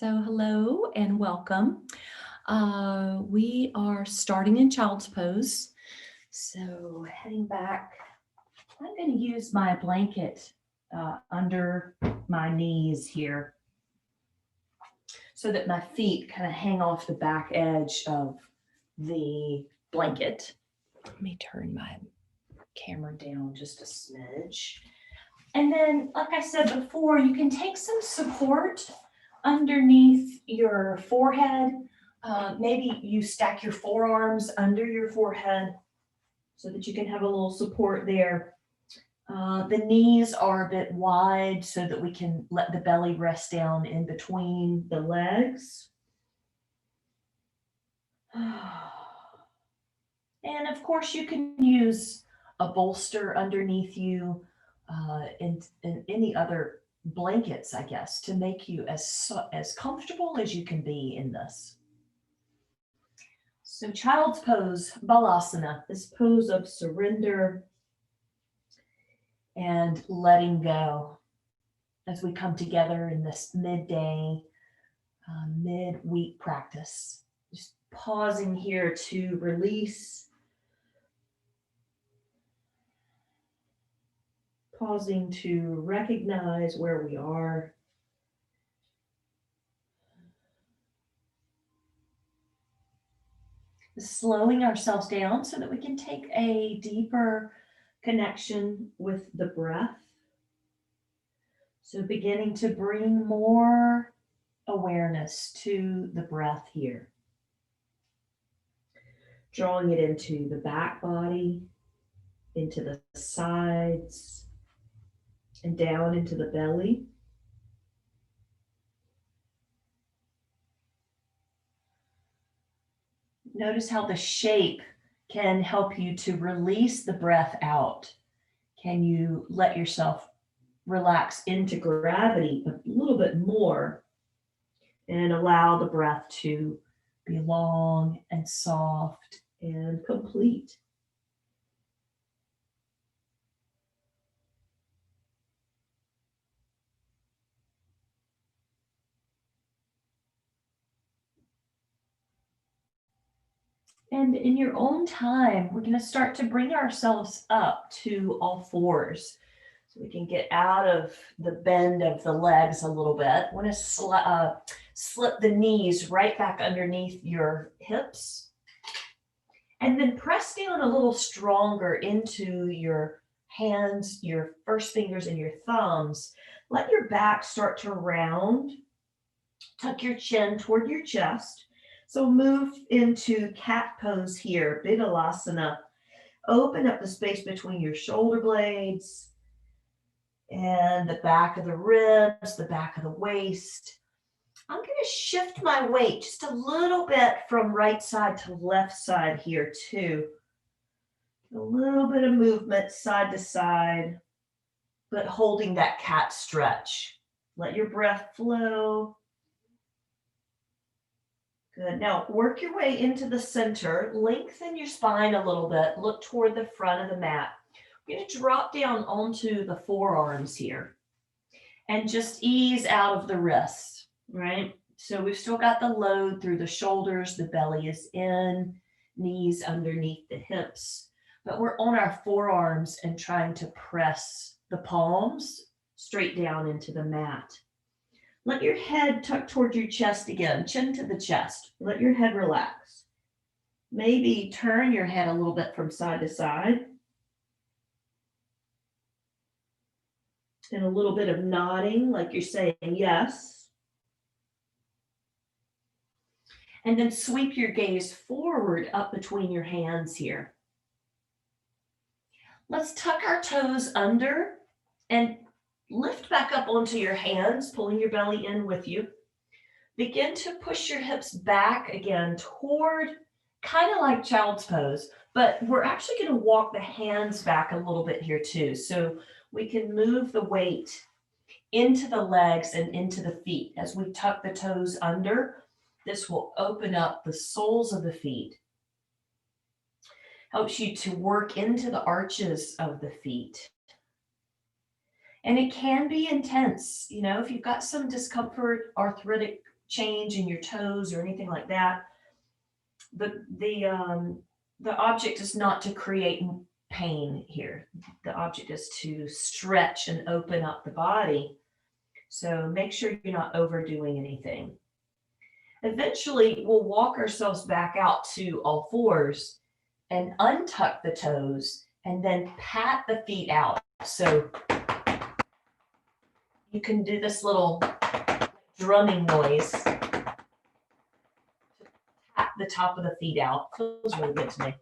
So hello and welcome. We are starting in child's pose. So heading back, I'm going to use my blanket under my knees here so that my feet kind of hang off the back edge of the blanket. Let me turn my camera down just a smidge. And then, like I said before, you can take some support underneath your forehead. Maybe you stack your forearms under your forehead so that you can have a little support there. The knees are a bit wide so that we can let the belly rest down in between the legs. And of course, you can use a bolster underneath you and any other blankets, I guess, to make you as comfortable as you can be in this. So child's pose, balasana, this pose of surrender and letting go as we come together in this midday, mid-week practice. Just pausing here to release, pausing to recognize where we are. Slowing ourselves down so that we can take a deeper connection with the breath. So beginning to bring more awareness to the breath here. Drawing it into the back body, into the sides, and down into the belly. Notice how the shape can help you to release the breath out. Can you let yourself relax into gravity a little bit more and allow the breath to be long and soft and complete? And in your own time, we're going to start to bring ourselves up to all fours. So we can get out of the bend of the legs a little bit. Want to slip the knees right back underneath your hips. And then press down a little stronger into your hands, your first fingers and your thumbs. Let your back start to round. Tuck your chin toward your chest. So move into cat pose here, Vidalasana. Open up the space between your shoulder blades and the back of the ribs, the back of the waist. I'm going to shift my weight just a little bit from right side to left side here too. A little bit of movement side to side, but holding that cat stretch. Let your breath flow. Good. Now work your way into the center. Lengthen your spine a little bit. Look toward the front of the mat. We're going to drop down onto the forearms here and just ease out of the wrists, right? So we've still got the load through the shoulders. The belly is in, knees underneath the hips. But we're on our forearms and trying to press the palms straight down into the mat. Let your head tuck toward your chest again, chin to the chest. Let your head relax. Maybe turn your head a little bit from side to side. And a little bit of nodding, like you're saying yes. And then sweep your gaze forward up between your hands here. Let's tuck our toes under and lift back up onto your hands, pulling your belly in with you. Begin to push your hips back again toward, kind of like child's pose, but we're actually going to walk the hands back a little bit here too. So we can move the weight into the legs and into the feet. As we tuck the toes under, this will open up the soles of the feet. Helps you to work into the arches of the feet. And it can be intense, you know, if you've got some discomfort, arthritic change in your toes or anything like that. The object is not to create pain here. The object is to stretch and open up the body. So make sure you're not overdoing anything. Eventually, we'll walk ourselves back out to all fours and untuck the toes and then pat the feet out. So you can do this little drumming noise to tap the top of the feet out. Feels really good to me.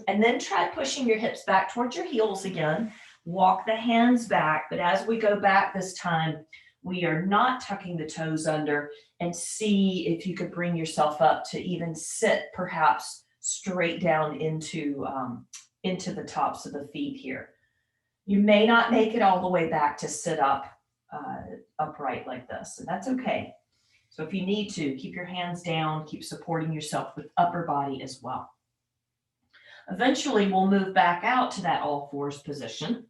And then try pushing your hips back towards your heels again. Walk the hands back, but as we go back this time, we are not tucking the toes under, and see if you could bring yourself up to even sit perhaps straight down into the tops of the feet here. You may not make it all the way back to sit up upright like this, and that's okay. So if you need to, keep your hands down, keep supporting yourself with upper body as well. Eventually, we'll move back out to that all fours position.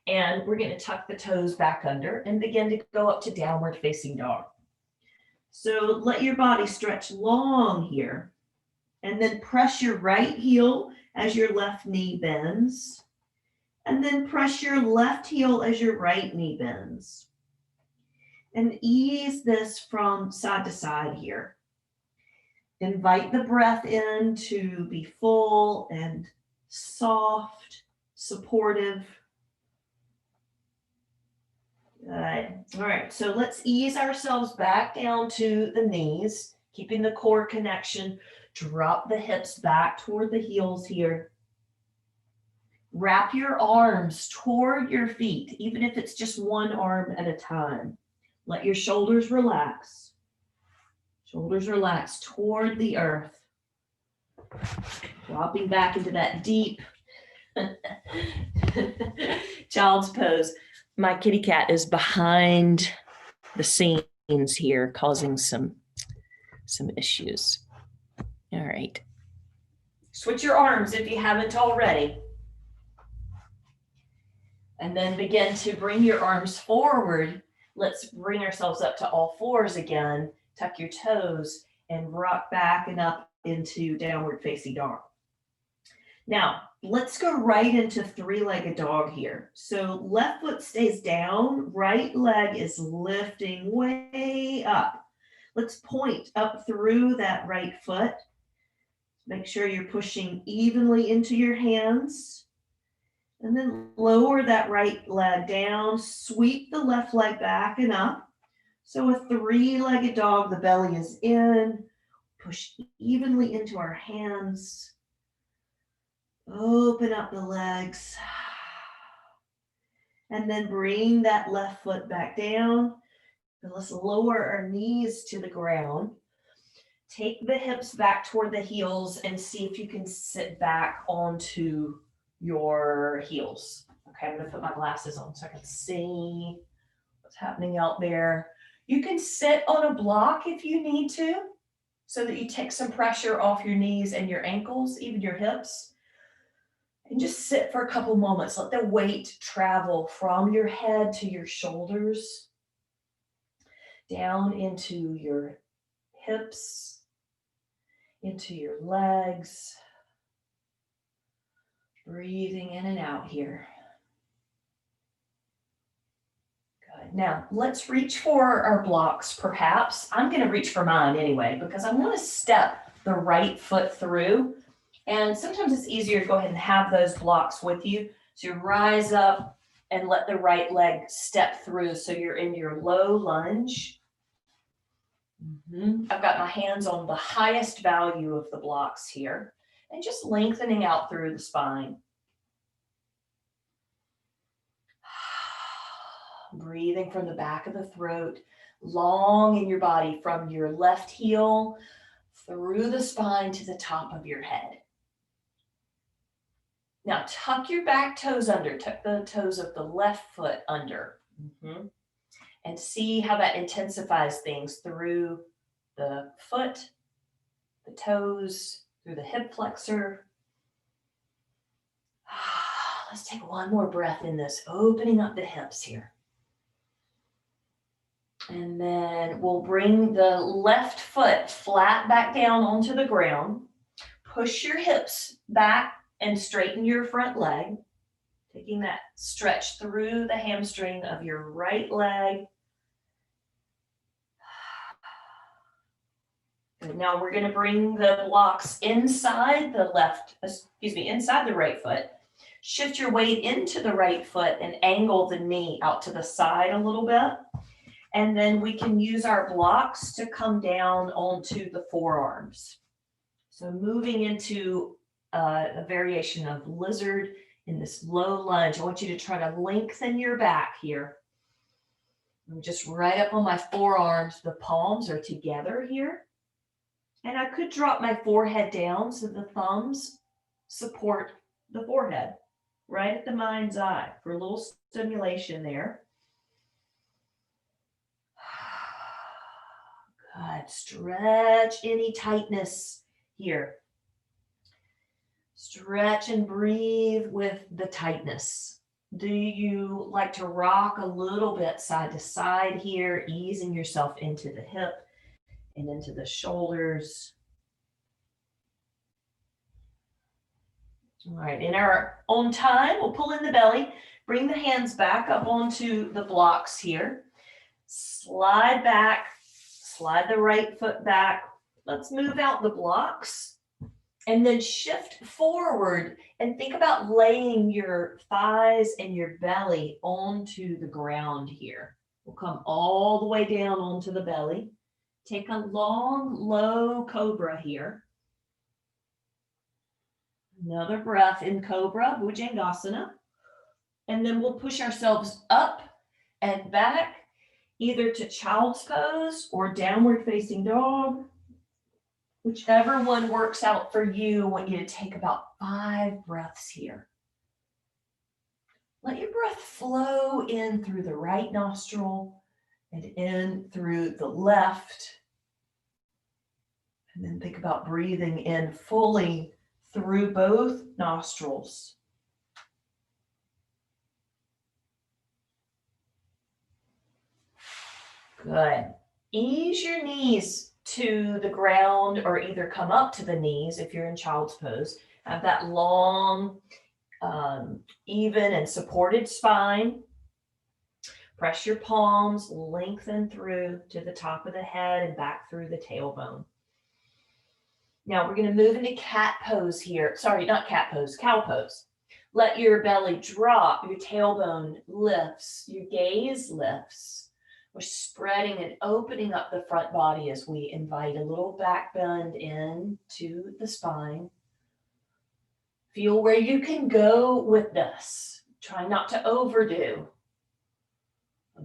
And we're going to tuck the toes back under and begin to go up to downward facing dog. So let your body stretch long here. And then press your right heel as your left knee bends. And then press your left heel as your right knee bends. And ease this from side to side here. Invite the breath in to be full and soft, supportive. Good. All right, so let's ease ourselves back down to the knees, keeping the core connection. Drop the hips back toward the heels here. Wrap your arms toward your feet, even if it's just one arm at a time. Let your shoulders relax. Shoulders relax toward the earth. Dropping back into that deep child's pose. My kitty cat is behind the scenes here, causing some issues. All right. Switch your arms if you haven't already. And then begin to bring your arms forward. Let's bring ourselves up to all fours again. Tuck your toes and rock back and up into downward facing dog. Now, let's go right into three-legged dog here. So left foot stays down, right leg is lifting way up. Let's point up through that right foot. Make sure you're pushing evenly into your hands. And then lower that right leg down, sweep the left leg back and up. So a three-legged dog, the belly is in, push evenly into our hands. Open up the legs. And then bring that left foot back down. And let's lower our knees to the ground. Take the hips back toward the heels and see if you can sit back onto your heels. Okay, I'm going to put my glasses on so I can see what's happening out there. You can sit on a block if you need to, so that you take some pressure off your knees and your ankles, even your hips. And just sit for a couple moments. Let the weight travel from your head to your shoulders, down into your hips, into your legs. Breathing in and out here. Good. Now, let's reach for our blocks, perhaps. I'm going to reach for mine anyway, because I want to step the right foot through. And sometimes it's easier to go ahead and have those blocks with you. So you rise up and let the right leg step through. So you're in your low lunge. I've got my hands on the highest value of the blocks here. And just lengthening out through the spine. Breathing from the back of the throat, long in your body from your left heel through the spine to the top of your head. Now tuck your back toes under, tuck the toes of the left foot under. And see how that intensifies things through the foot, the toes, through the hip flexor. Let's take one more breath in this, opening up the hips here. And then we'll bring the left foot flat back down onto the ground. Push your hips back and straighten your front leg, taking that stretch through the hamstring of your right leg. Good. Now we're going to bring the blocks inside the inside the right foot. Shift your weight into the right foot and angle the knee out to the side a little bit. And then we can use our blocks to come down onto the forearms. So moving into a variation of lizard in this low lunge. I want you to try to lengthen your back here. I'm just right up on my forearms. The palms are together here. And I could drop my forehead down so the thumbs support the forehead, right at the mind's eye for a little stimulation there. Good. Stretch any tightness here. Stretch and breathe with the tightness. Do you like to rock a little bit side to side here, easing yourself into the hip and into the shoulders? All right, in our own time, we'll pull in the belly, bring the hands back up onto the blocks here. Slide back, slide the right foot back. Let's move out the blocks and then shift forward and think about laying your thighs and your belly onto the ground here. We'll come all the way down onto the belly. Take a long, low cobra here. Another breath in Cobra, Bhujangasana. And then we'll push ourselves up and back, either to child's pose or downward facing dog. Whichever one works out for you. I want you to take about 5 breaths here. Let your breath flow in through the right nostril and in through the left. And then think about breathing in fully through both nostrils. Good. Ease your knees to the ground or either come up to the knees if you're in child's pose. Have that long, even and supported spine. Press your palms, lengthen through to the top of the head and back through the tailbone. Now we're going to move into cat pose here. Sorry, not cat pose, cow pose. Let your belly drop, your tailbone lifts, your gaze lifts. We're spreading and opening up the front body as we invite a little back bend into the spine. Feel where you can go with this. Try not to overdo.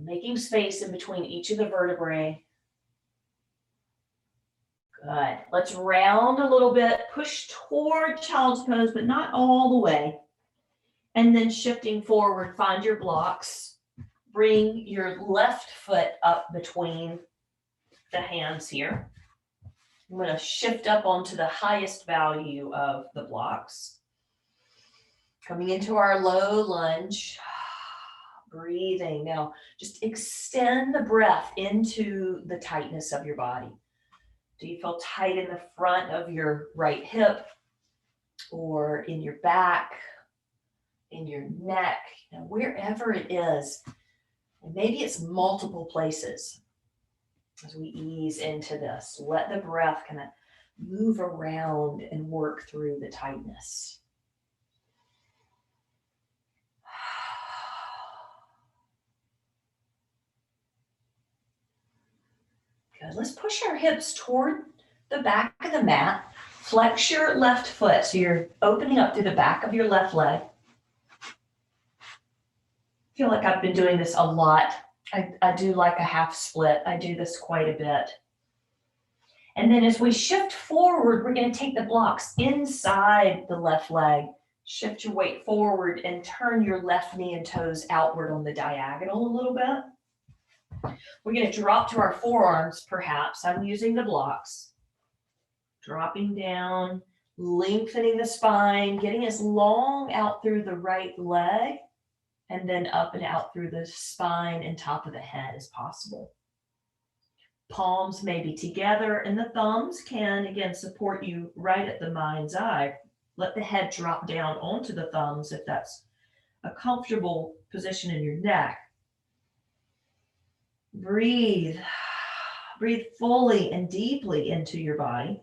Making space in between each of the vertebrae. Good. Let's round a little bit, push toward child's pose, but not all the way. And then shifting forward, find your blocks. Bring your left foot up between the hands here. I'm going to shift up onto the highest value of the blocks. Coming into our low lunge. Breathing. Now, just extend the breath into the tightness of your body. Do you feel tight in the front of your right hip or in your back, in your neck, wherever it is? And maybe it's multiple places. As we ease into this, let the breath kind of move around and work through the tightness. Good. Let's push our hips toward the back of the mat. Flex your left foot. So you're opening up through the back of your left leg. I feel like I've been doing this a lot. I do like a half split. I do this quite a bit. And then as we shift forward, we're going to take the blocks inside the left leg. Shift your weight forward and turn your left knee and toes outward on the diagonal a little bit. We're going to drop to our forearms, perhaps. I'm using the blocks. Dropping down, lengthening the spine, getting as long out through the right leg, and then up and out through the spine and top of the head as possible. Palms may be together, and the thumbs can, again, support you right at the mind's eye. Let the head drop down onto the thumbs if that's a comfortable position in your neck. Breathe. Breathe fully and deeply into your body.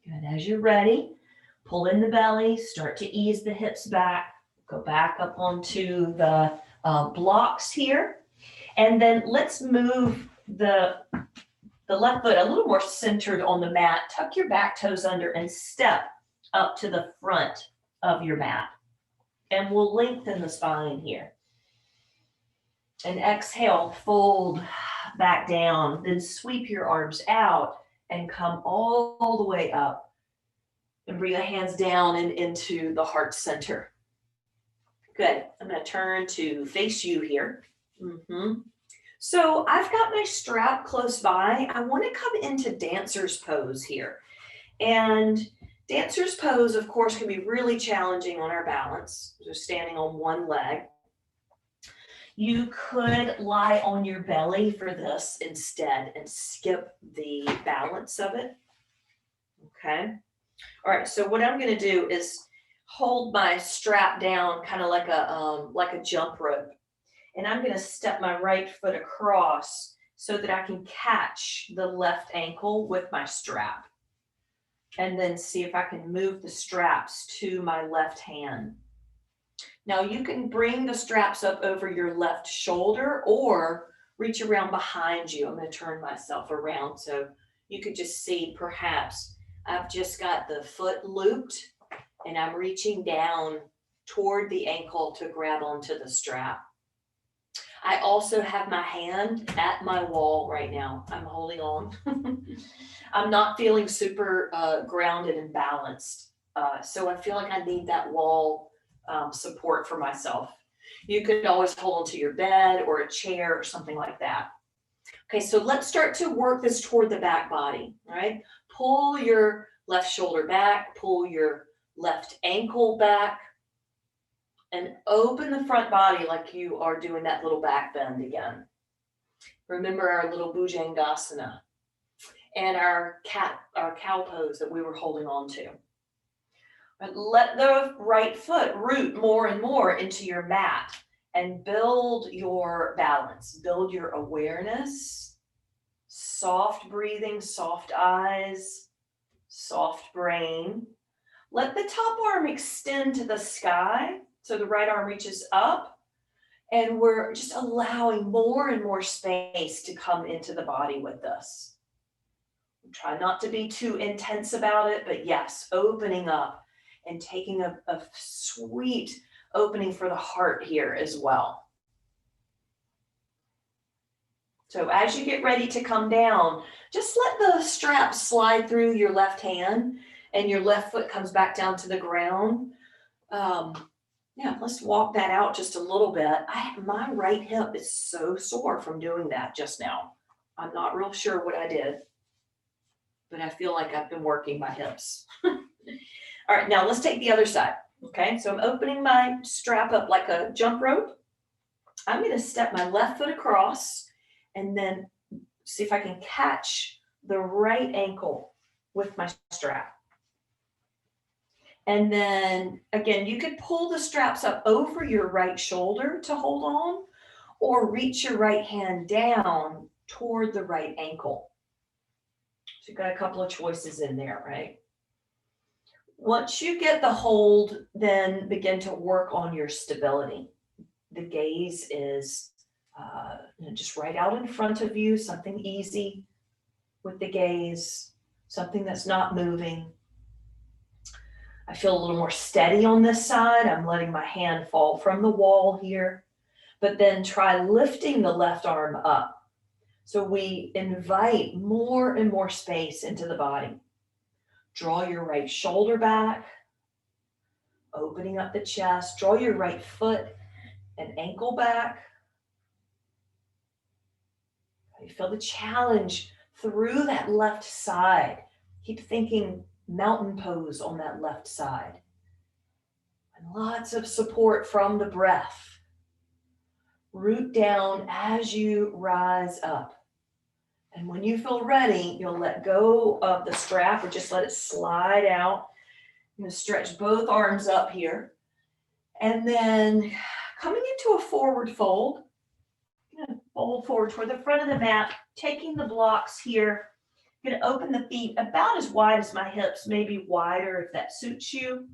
Good. As you're ready, pull in the belly, start to ease the hips back, go back up onto the blocks here. And then let's move the left foot a little more centered on the mat. Tuck your back toes under and step up to the front of your mat. And we'll lengthen the spine here. And exhale, fold back down, then sweep your arms out and come all the way up. And bring the hands down and into the heart center. Good. I'm going to turn to face you here. So I've got my strap close by. I want to come into dancer's pose here. And dancer's pose, of course, can be really challenging on our balance. So standing on one leg. You could lie on your belly for this instead and skip the balance of it. Okay. All right. So what I'm going to do is hold my strap down kind of like a jump rope. And I'm going to step my right foot across so that I can catch the left ankle with my strap. And then see if I can move the straps to my left hand. Now you can bring the straps up over your left shoulder or reach around behind you. I'm going to turn myself around so you could just see perhaps I've just got the foot looped and I'm reaching down toward the ankle to grab onto the strap. I also have my hand at my wall right now. I'm holding on. I'm not feeling super grounded and balanced. So I feel like I need that wall support for myself. You could always hold onto your bed or a chair or something like that. Okay, so let's start to work this toward the back body, all right? Pull your left shoulder back, pull your left ankle back, and open the front body like you are doing that little back bend again. Remember our little Bhujangasana and our cow pose that we were holding on to. But let the right foot root more and more into your mat and build your balance, build your awareness, soft breathing, soft eyes, soft brain. Let the top arm extend to the sky. So the right arm reaches up and we're just allowing more and more space to come into the body with this. Try not to be too intense about it, but yes, opening up and taking a sweet opening for the heart here as well. So as you get ready to come down, just let the strap slide through your left hand and your left foot comes back down to the ground. Yeah, let's walk that out just a little bit. My right hip is so sore from doing that just now. I'm not real sure what I did, but I feel like I've been working my hips. All right, now let's take the other side. Okay, so I'm opening my strap up like a jump rope. I'm going to step my left foot across and then see if I can catch the right ankle with my strap. And then again, you could pull the straps up over your right shoulder to hold on, or reach your right hand down toward the right ankle. So you've got a couple of choices in there, right? Once you get the hold, then begin to work on your stability. The gaze is just right out in front of you, something easy with the gaze, something that's not moving. I feel a little more steady on this side. I'm letting my hand fall from the wall here, but then try lifting the left arm up. So we invite more and more space into the body. Draw your right shoulder back, opening up the chest. Draw your right foot and ankle back. You feel the challenge through that left side. Keep thinking mountain pose on that left side. Lots of support from the breath. Root down as you rise up. And when you feel ready, you'll let go of the strap or just let it slide out. I'm going to stretch both arms up here. And then coming into a forward fold, I'm going to fold forward toward the front of the mat, taking the blocks here. I'm going to open the feet about as wide as my hips, maybe wider if that suits you.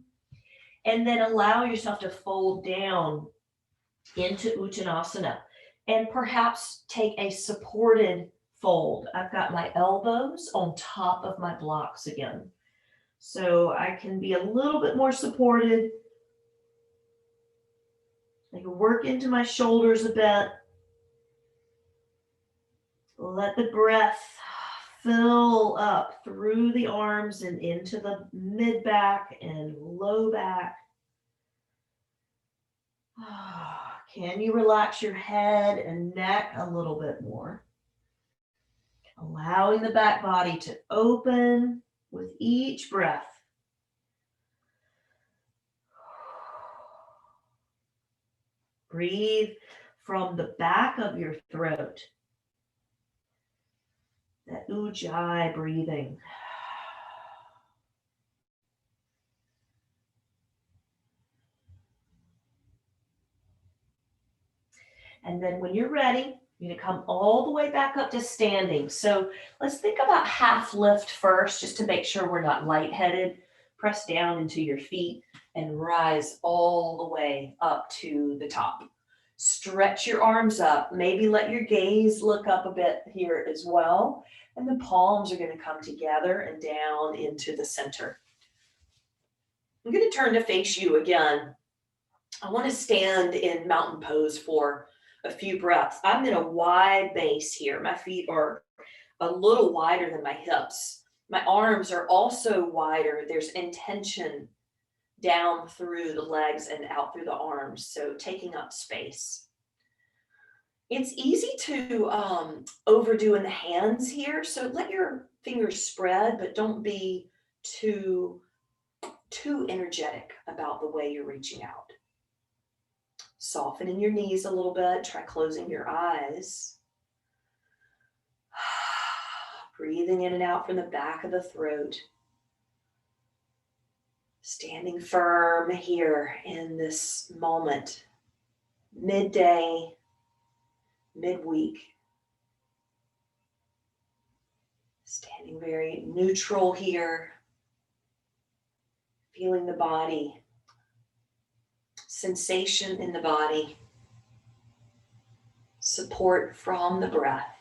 And then allow yourself to fold down into Uttanasana and perhaps take a supported fold. I've got my elbows on top of my blocks again. So I can be a little bit more supported. I can work into my shoulders a bit. Let the breath fill up through the arms and into the mid back and low back. Can you relax your head and neck a little bit more? Allowing the back body to open with each breath. Breathe from the back of your throat. That ujjayi breathing. And then when you're ready, you're going to come all the way back up to standing. So let's think about half lift first, just to make sure we're not lightheaded. Press down into your feet and rise all the way up to the top. Stretch your arms up. Maybe let your gaze look up a bit here as well. And the palms are going to come together and down into the center. I'm going to turn to face you again. I want to stand in mountain pose for a few breaths. I'm in a wide base here. My feet are a little wider than my hips. My arms are also wider. There's intention down through the legs and out through the arms, so taking up space. It's easy to overdo in the hands here, so let your fingers spread, but don't be too energetic about the way you're reaching out. Softening your knees a little bit. Try closing your eyes. Breathing in and out from the back of the throat. Standing firm here in this moment. Midday, midweek. Standing very neutral here. Feeling the body. Sensation in the body, support from the breath.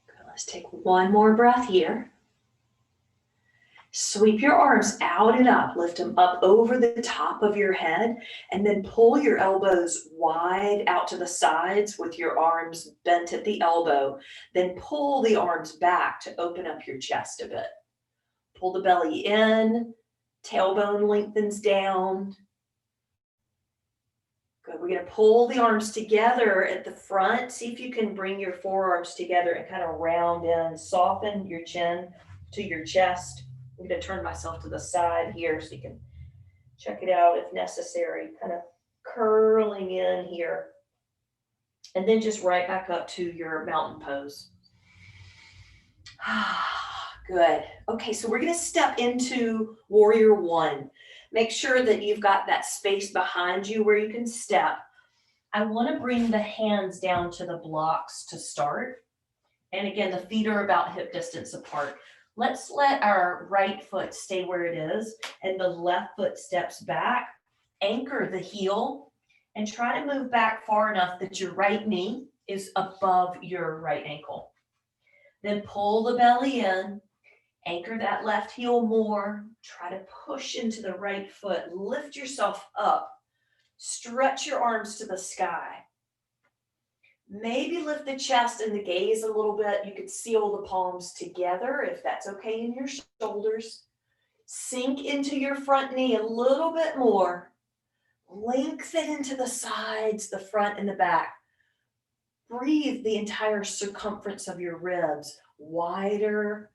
Good. Let's take one more breath here. Sweep your arms out and up, lift them up over the top of your head, and then pull your elbows wide out to the sides with your arms bent at the elbow. Then pull the arms back to open up your chest a bit. Pull the belly in, tailbone lengthens down. Good. We're going to pull the arms together at the front. See if you can bring your forearms together and kind of round in, soften your chin to your chest. I'm going to turn myself to the side here so you can check it out if necessary. Kind of curling in here. And then just right back up to your mountain pose. Good. Okay, so we're going to step into Warrior One. Make sure that you've got that space behind you where you can step. I want to bring the hands down to the blocks to start. And again, the feet are about hip distance apart. Let's let our right foot stay where it is and the left foot steps back. Anchor the heel and try to move back far enough that your right knee is above your right ankle. Then pull the belly in, anchor that left heel more. Try to push into the right foot. Lift yourself up. Stretch your arms to the sky. Maybe lift the chest and the gaze a little bit. You could seal the palms together if that's okay in your shoulders. Sink into your front knee a little bit more. Lengthen into the sides, the front and the back. Breathe the entire circumference of your ribs. wider,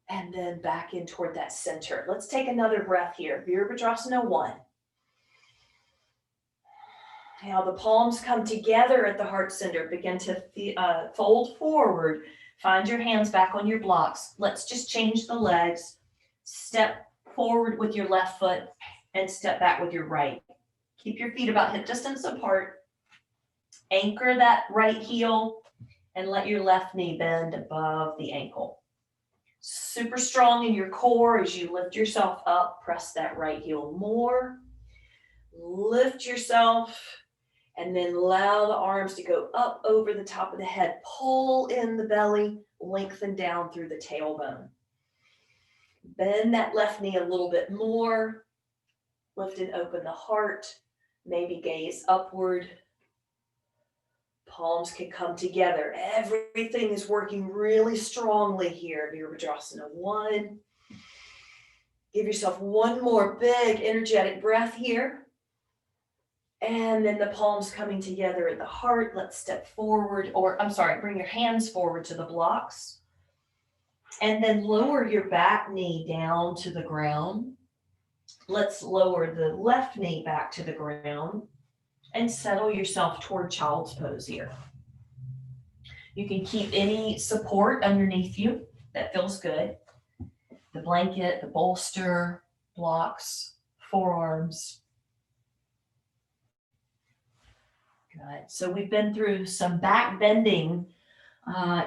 and then back in toward that center. Let's take another breath here. Virabhadrasana 1. Now the palms come together at the heart center. Begin to fold forward. Find your hands back on your blocks. Let's just change the legs. Step forward with your left foot and step back with your right. Keep your feet about hip distance apart. Anchor that right heel and let your left knee bend above the ankle. Super strong in your core as you lift yourself up. Press that right heel more. Lift yourself. And then allow the arms to go up over the top of the head. Pull in the belly, lengthen down through the tailbone. Bend that left knee a little bit more. Lift and open the heart. Maybe gaze upward. Palms can come together. Everything is working really strongly here. Virabhadrasana 1. Give yourself one more big energetic breath here. And then the palms coming together at the heart. Let's step forward, bring your hands forward to the blocks. And then lower your back knee down to the ground. Let's lower the left knee back to the ground and settle yourself toward child's pose here. You can keep any support underneath you that feels good. The blanket, the bolster, blocks, forearms. Good. So we've been through some back bending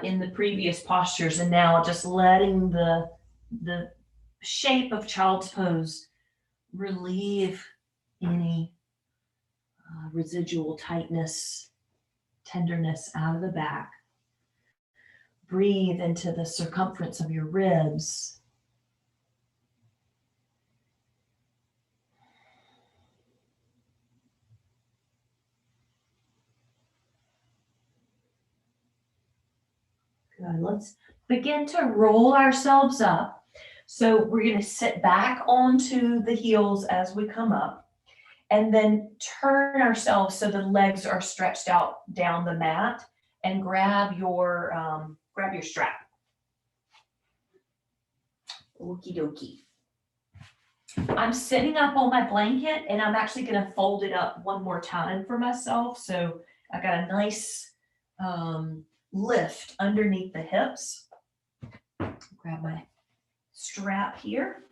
in the previous postures, and now just letting the shape of child's pose relieve any residual tightness, tenderness out of the back. Breathe into the circumference of your ribs. Good. Let's begin to roll ourselves up. So we're going to sit back onto the heels as we come up, and then turn ourselves so the legs are stretched out down the mat, and grab your strap. Okie dokie. I'm sitting up on my blanket, and I'm actually going to fold it up one more time for myself. So I got a nice lift underneath the hips. Grab my strap here.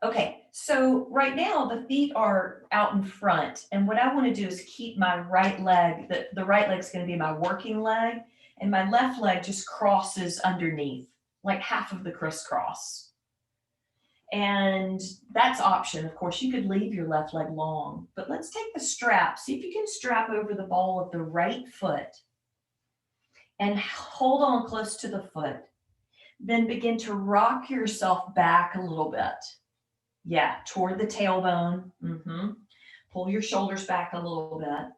Okay, so right now the feet are out in front, and what I want to do is keep my right leg, the right leg's going to be my working leg, and my left leg just crosses underneath, like half of the crisscross. And that's option. Of course, you could leave your left leg long, but let's take the strap. See if you can strap over the ball of the right foot and hold on close to the foot. Then begin to rock yourself back a little bit. Yeah, toward the tailbone. Pull your shoulders back a little bit.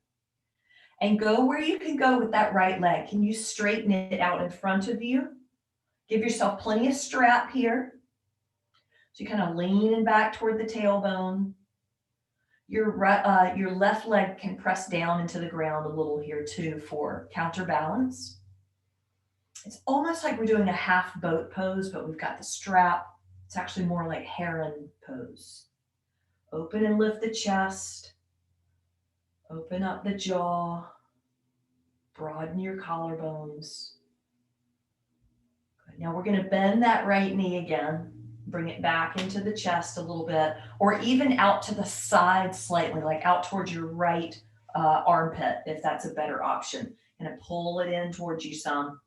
And go where you can go with that right leg. Can you straighten it out in front of you? Give yourself plenty of strap here. So you're kind of leaning back toward the tailbone. Your left leg can press down into the ground a little here too for counterbalance. It's almost like we're doing a half boat pose, but we've got the strap. It's actually more like heron pose. Open and lift the chest. Open up the jaw. Broaden your collarbones. Good. Now we're going to bend that right knee again. Bring it back into the chest a little bit, or even out to the side slightly, like out towards your right armpit, if that's a better option. And pull it in towards you some.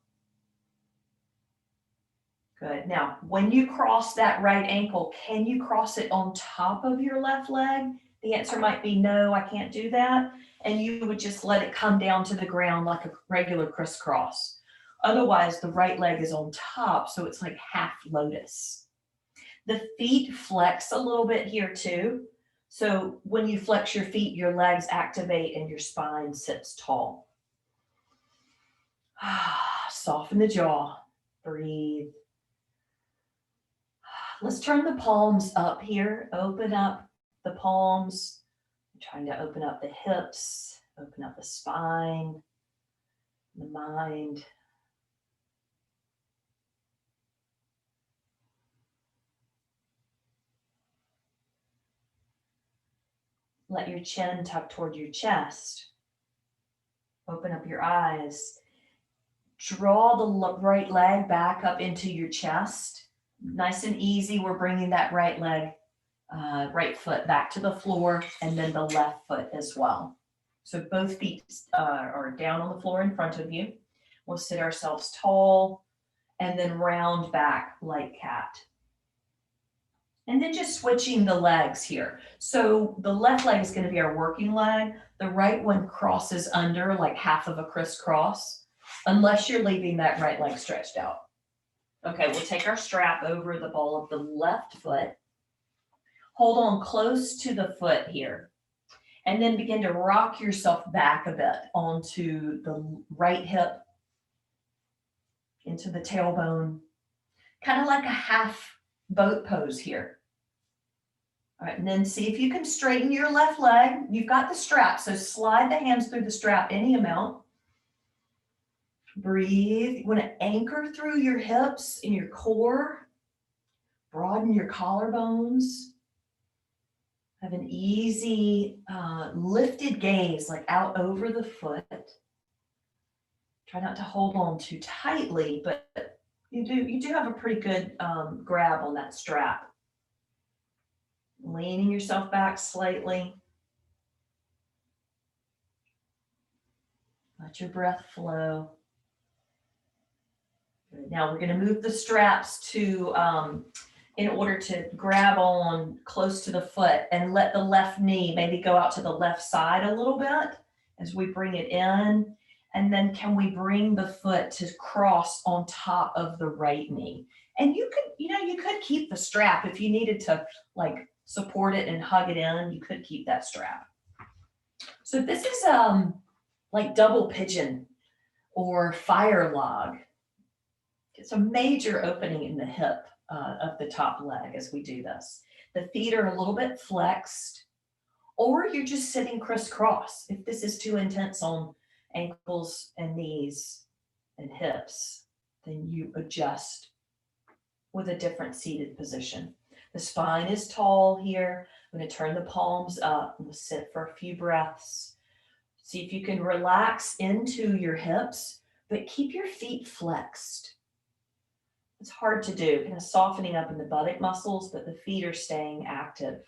Good. Now, when you cross that right ankle, can you cross it on top of your left leg? The answer might be no, I can't do that. And you would just let it come down to the ground like a regular crisscross. Otherwise, the right leg is on top, so it's like half lotus. The feet flex a little bit here too. So when you flex your feet, your legs activate and your spine sits tall. Soften the jaw. Breathe. Let's turn the palms up here. Open up the palms. I'm trying to open up the hips, open up the spine, the mind. Let your chin tuck toward your chest. Open up your eyes. Draw the right leg back up into your chest. Nice and easy. We're bringing that right leg, right foot back to the floor, and then the left foot as well. So both feet are down on the floor in front of you. We'll sit ourselves tall and then round back like cat. And then just switching the legs here. So the left leg is going to be our working leg. The right one crosses under like half of a crisscross, unless you're leaving that right leg stretched out. Okay, we'll take our strap over the ball of the left foot. Hold on close to the foot here. And then begin to rock yourself back a bit onto the right hip, into the tailbone, kind of like a half boat pose here. All right, and then see if you can straighten your left leg. You've got the strap, so slide the hands through the strap any amount. Breathe. You want to anchor through your hips and your core. Broaden your collarbones. Have an easy lifted gaze, like out over the foot. Try not to hold on too tightly, but you do have a pretty good grab on that strap. Leaning yourself back slightly. Let your breath flow. Good. Now we're going to move the straps to in order to grab on close to the foot and let the left knee maybe go out to the left side a little bit as we bring it in. And then can we bring the foot to cross on top of the right knee? And you could keep the strap if you needed to like support it and hug it in, you could keep that strap. So this is like double pigeon or fire log. It's a major opening in the hip of the top leg as we do this. The feet are a little bit flexed, or you're just sitting crisscross. If this is too intense on ankles and knees and hips, then you adjust with a different seated position. The spine is tall here. I'm going to turn the palms up. We'll sit for a few breaths. See if you can relax into your hips, but keep your feet flexed. It's hard to do, kind of softening up in the buttock muscles, but the feet are staying active.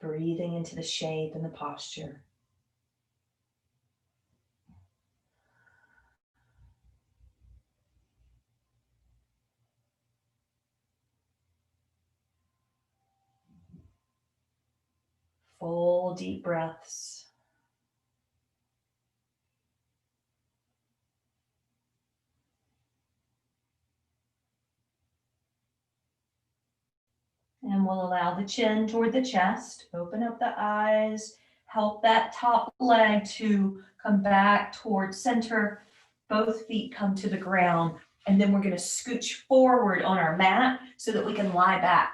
Breathing into the shape and the posture. Full deep breaths. And we'll allow the chin toward the chest. Open up the eyes. Help that top leg to come back towards center. Both feet come to the ground. And then we're going to scooch forward on our mat so that we can lie back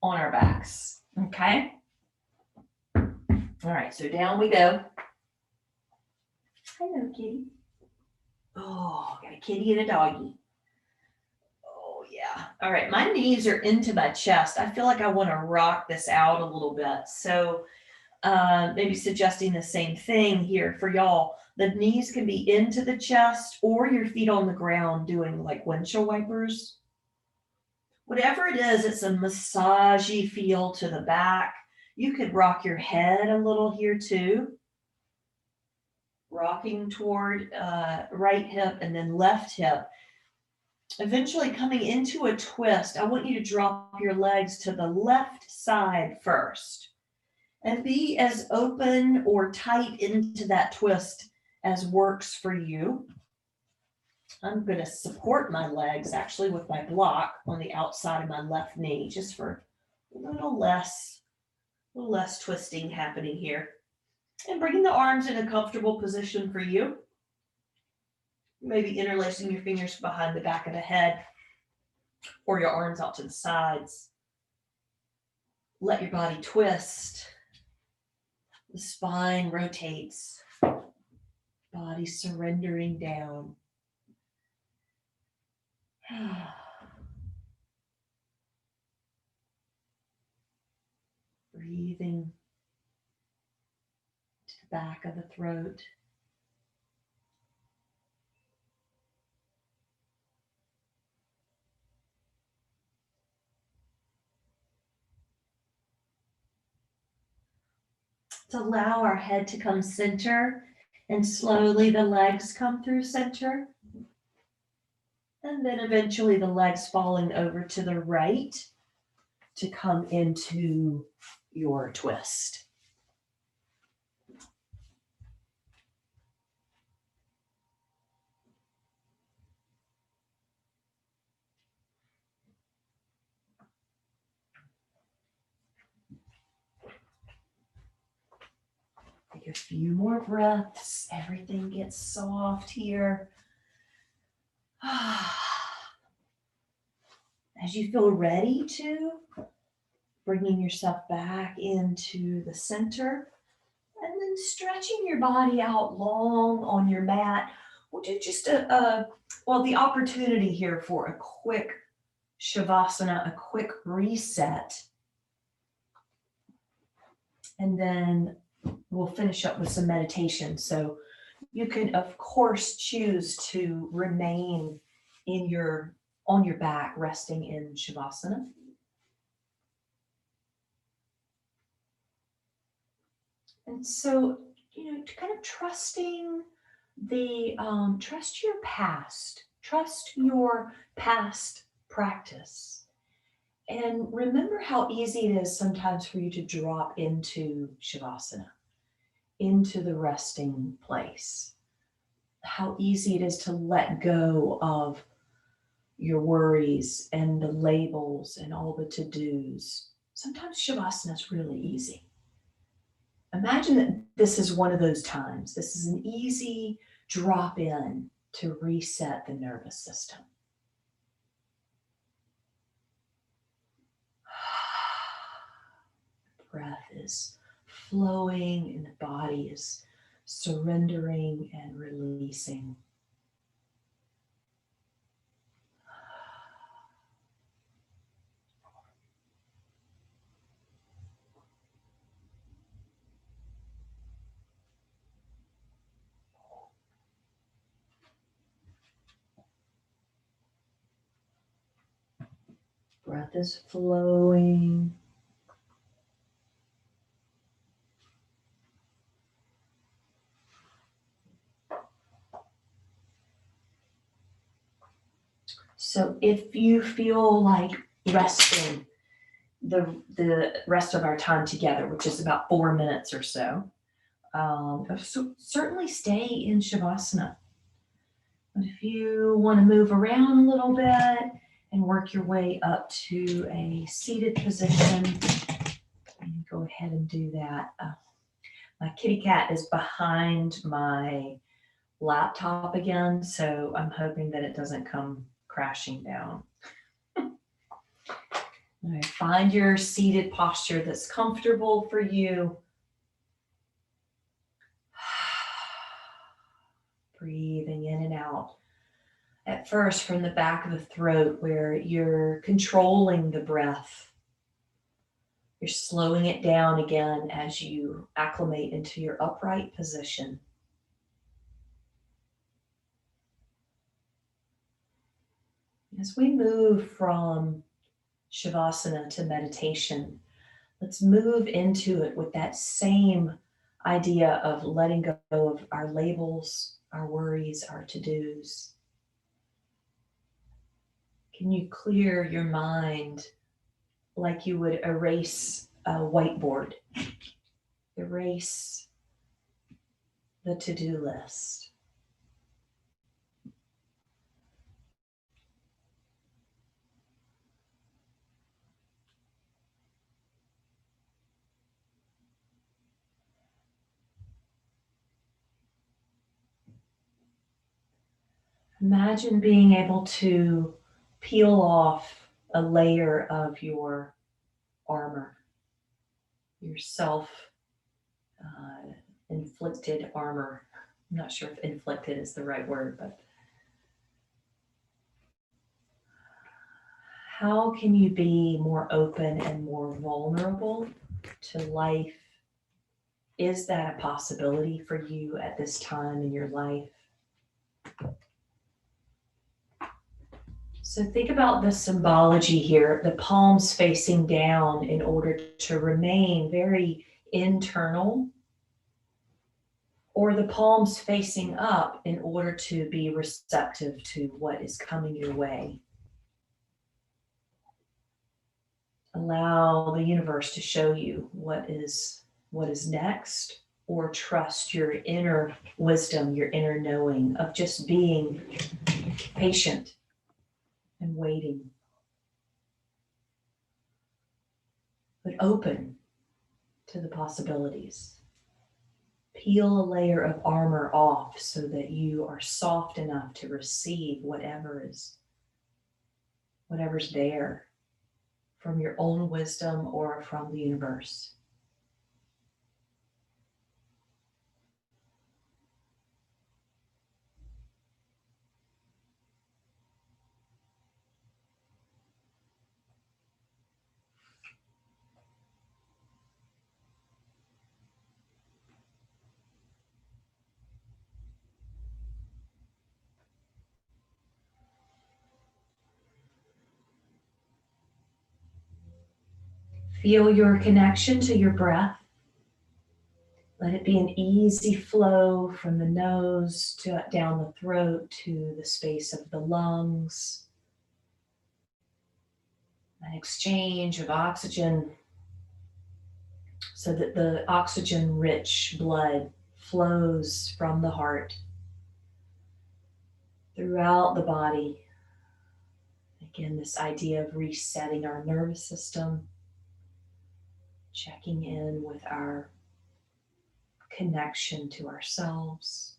on our backs. Okay? All right, so down we go. Hello, kitty. Oh, got a kitty and a doggy. Oh, yeah. All right, my knees are into my chest. I feel like I want to rock this out a little bit. So maybe suggesting the same thing here for y'all. The knees can be into the chest or your feet on the ground doing like windshield wipers. Whatever it is, it's a massagey feel to the back. You could rock your head a little here too. Rocking toward right hip and then left hip. Eventually coming into a twist, I want you to drop your legs to the left side first. And be as open or tight into that twist as works for you. I'm going to support my legs actually with my block on the outside of my left knee, just for a little less twisting happening here. And bringing the arms in a comfortable position for you. Maybe interlacing your fingers behind the back of the head or your arms out to the sides. Let your body twist. The spine rotates. Body surrendering down. Breathing to the back of the throat. To allow our head to come center, and slowly the legs come through center. And then eventually the legs falling over to the right to come into your twist. Take a few more breaths. Everything gets soft here. As you feel ready to, bringing yourself back into the center and then stretching your body out long on your mat. We'll do just the opportunity here for a quick Shavasana, a quick reset. And then we'll finish up with some meditation. So you can, of course, choose to remain on your back, resting in Shavasana. And so, kind of trust your past practice. And remember how easy it is sometimes for you to drop into Shavasana, into the resting place. How easy it is to let go of your worries and the labels and all the to-dos. Sometimes Shavasana is really easy. Imagine that this is one of those times. This is an easy drop in to reset the nervous system. Breath is flowing and the body is surrendering and releasing. Breath is flowing. So if you feel like resting the rest of our time together, which is about 4 minutes or so, certainly stay in Shavasana. But if you want to move around a little bit and work your way up to a seated position, go ahead and do that. My kitty cat is behind my laptop again, so I'm hoping that it doesn't come crashing down. All right, find your seated posture that's comfortable for you. Breathing in and out. At first, from the back of the throat, where you're controlling the breath. You're slowing it down again as you acclimate into your upright position. As we move from Shavasana to meditation, let's move into it with that same idea of letting go of our labels, our worries, our to-dos. Can you clear your mind like you would erase a whiteboard? Erase the to-do list. Imagine being able to peel off a layer of your armor, your self-inflicted armor. I'm not sure if inflicted is the right word, but how can you be more open and more vulnerable to life? Is that a possibility for you at this time in your life? So think about the symbology here, the palms facing down in order to remain very internal, or the palms facing up in order to be receptive to what is coming your way. Allow the universe to show you what is next, or trust your inner wisdom, your inner knowing of just being patient and waiting, but open to the possibilities. Peel a layer of armor off so that you are soft enough to receive whatever's there from your own wisdom or from the universe. Feel your connection to your breath. Let it be an easy flow from the nose to down the throat to the space of the lungs. An exchange of oxygen so that the oxygen-rich blood flows from the heart throughout the body. Again, this idea of resetting our nervous system, checking in with our connection to ourselves,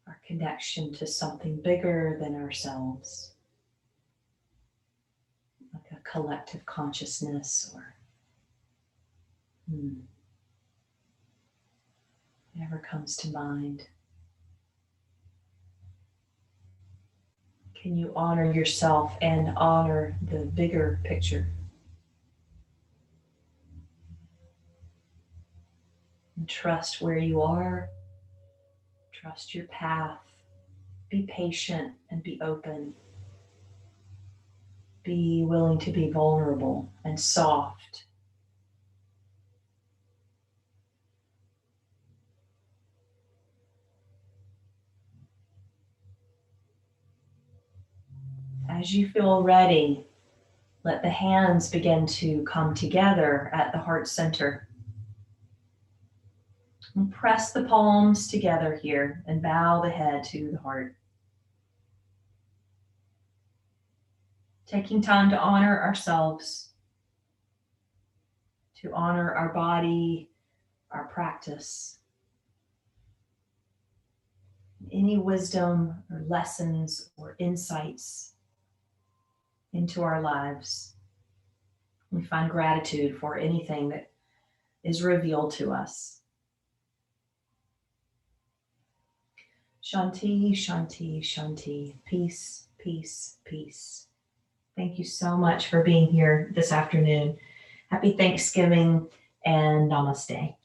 our connection to something bigger than ourselves, like a collective consciousness or whatever comes to mind. Can you honor yourself and honor the bigger picture? And trust where you are, trust your path, be patient and be open. Be willing to be vulnerable and soft. As you feel ready, let the hands begin to come together at the heart center. And press the palms together here and bow the head to the heart. Taking time to honor ourselves, to honor our body, our practice, any wisdom or lessons or insights into our lives. We find gratitude for anything that is revealed to us. Shanti, Shanti, Shanti. Peace, peace, peace. Thank you so much for being here this afternoon. Happy Thanksgiving and namaste.